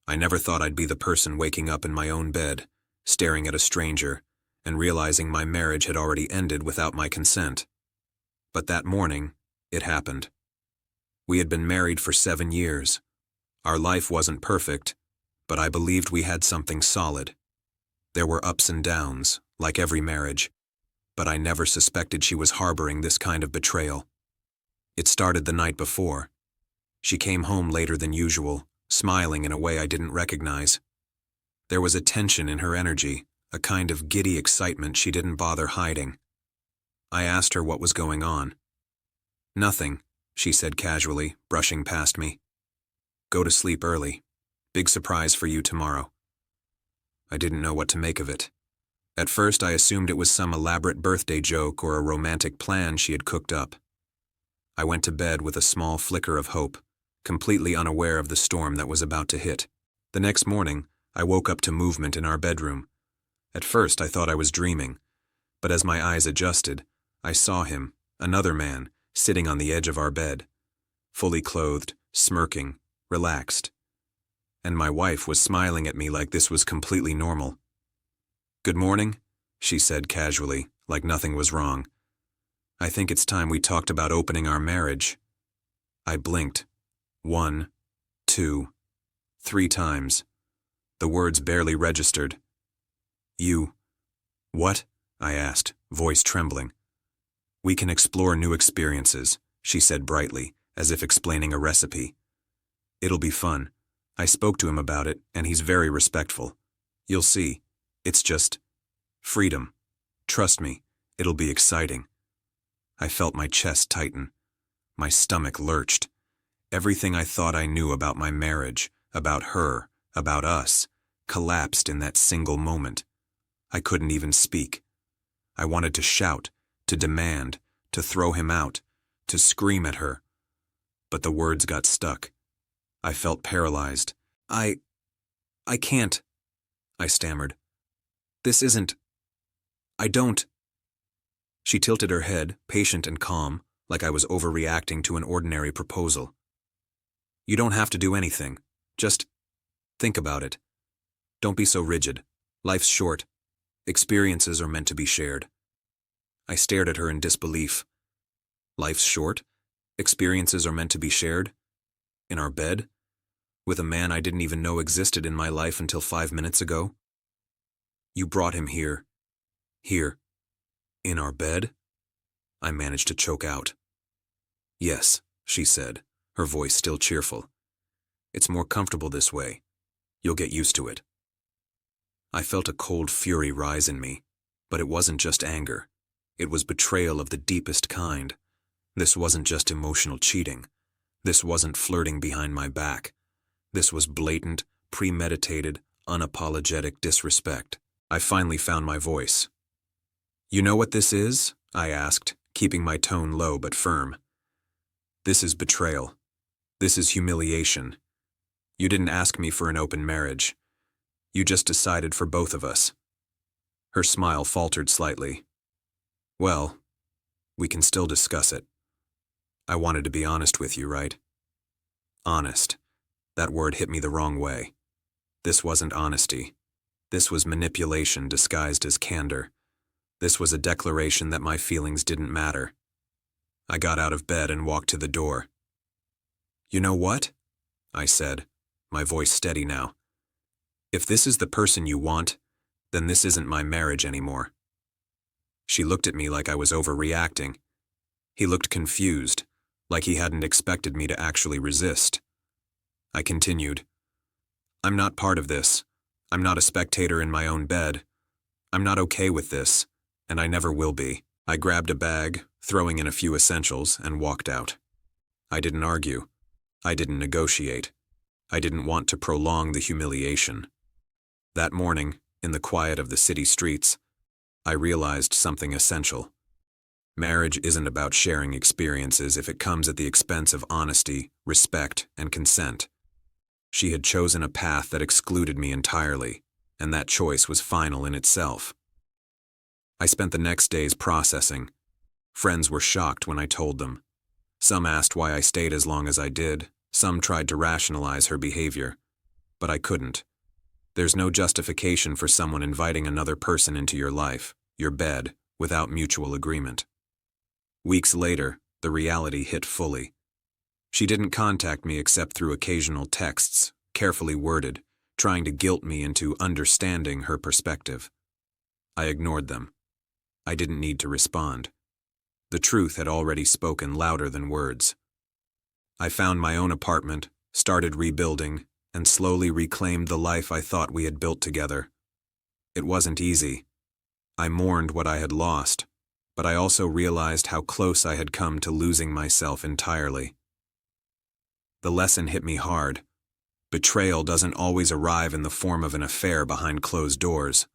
I never thought I'd be the person waking up in my own bed, staring at a stranger, and realizing my marriage had already ended without my consent. But that morning, it happened. We had been married for 7 years. Our life wasn't perfect, but I believed we had something solid. There were ups and downs, like every marriage, but I never suspected she was harboring this kind of betrayal. It started the night before. She came home later than usual, smiling in a way I didn't recognize. There was a tension in her energy, a kind of giddy excitement she didn't bother hiding. I asked her what was going on. "Nothing," she said casually, brushing past me. "Go to sleep early. Big surprise for you tomorrow." I didn't know what to make of it. At first I assumed it was some elaborate birthday joke or a romantic plan she had cooked up. I went to bed with a small flicker of hope, completely unaware of the storm that was about to hit. The next morning, I woke up to movement in our bedroom. At first I thought I was dreaming, but as my eyes adjusted, I saw him, another man, sitting on the edge of our bed, fully clothed, smirking, relaxed. And my wife was smiling at me like this was completely normal. "Good morning," she said casually, like nothing was wrong. "I think it's time we talked about opening our marriage." I blinked. 1, 2, 3 times. The words barely registered. "You..." "What?" I asked, voice trembling. "We can explore new experiences," she said brightly, as if explaining a recipe. "It'll be fun. I spoke to him about it, and he's very respectful. You'll see. It's just freedom. Trust me, it'll be exciting." I felt my chest tighten. My stomach lurched. Everything I thought I knew about my marriage, about her, about us, collapsed in that single moment. I couldn't even speak. I wanted to shout, to demand, to throw him out, to scream at her. But the words got stuck. I felt paralyzed. I can't," I stammered. "This isn't... I don't..." She tilted her head, patient and calm, like I was overreacting to an ordinary proposal. "You don't have to do anything. Just think about it. Don't be so rigid. Life's short. Experiences are meant to be shared." I stared at her in disbelief. Life's short? Experiences are meant to be shared? In our bed? With a man I didn't even know existed in my life until 5 minutes ago? "You brought him here. Here. In our bed?" I managed to choke out. "Yes," she said, her voice still cheerful. "It's more comfortable this way. You'll get used to it." I felt a cold fury rise in me, but it wasn't just anger. It was betrayal of the deepest kind. This wasn't just emotional cheating. This wasn't flirting behind my back. This was blatant, premeditated, unapologetic disrespect. I finally found my voice. "You know what this is?" I asked, keeping my tone low but firm. "This is betrayal. This is humiliation. You didn't ask me for an open marriage. You just decided for both of us." Her smile faltered slightly. "Well, we can still discuss it. I wanted to be honest with you, right?" Honest. That word hit me the wrong way. This wasn't honesty. This was manipulation disguised as candor. This was a declaration that my feelings didn't matter. I got out of bed and walked to the door. "You know what?" I said, my voice steady now. "If this is the person you want, then this isn't my marriage anymore." She looked at me like I was overreacting. He looked confused, like he hadn't expected me to actually resist. I continued. "I'm not part of this. I'm not a spectator in my own bed. I'm not okay with this, and I never will be." I grabbed a bag, throwing in a few essentials, and walked out. I didn't argue. I didn't negotiate. I didn't want to prolong the humiliation. That morning, in the quiet of the city streets, I realized something essential. Marriage isn't about sharing experiences if it comes at the expense of honesty, respect, and consent. She had chosen a path that excluded me entirely, and that choice was final in itself. I spent the next days processing. Friends were shocked when I told them. Some asked why I stayed as long as I did. Some tried to rationalize her behavior. but I couldn't. There's no justification for someone inviting another person into your life, your bed, without mutual agreement. Weeks later, the reality hit fully. She didn't contact me except through occasional texts, carefully worded, trying to guilt me into understanding her perspective. I ignored them. I didn't need to respond. The truth had already spoken louder than words. I found my own apartment, started rebuilding, and slowly reclaimed the life I thought we had built together. It wasn't easy. I mourned what I had lost, but I also realized how close I had come to losing myself entirely. The lesson hit me hard. Betrayal doesn't always arrive in the form of an affair behind closed doors.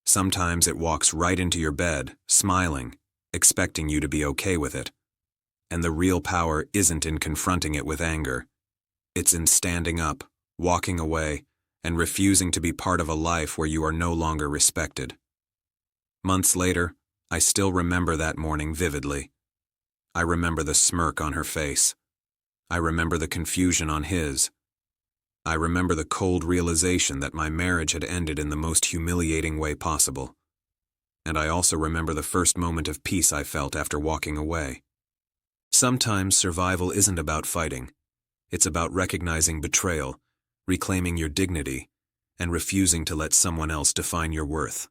Sometimes it walks right into your bed, smiling, expecting you to be okay with it. And the real power isn't in confronting it with anger. It's in standing up, walking away, and refusing to be part of a life where you are no longer respected. Months later, I still remember that morning vividly. I remember the smirk on her face. I remember the confusion on his. I remember the cold realization that my marriage had ended in the most humiliating way possible. And I also remember the first moment of peace I felt after walking away. Sometimes survival isn't about fighting. It's about recognizing betrayal, reclaiming your dignity, and refusing to let someone else define your worth.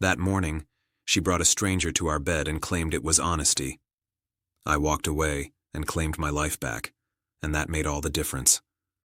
That morning, she brought a stranger to our bed and claimed it was honesty. I walked away and claimed my life back, and that made all the difference.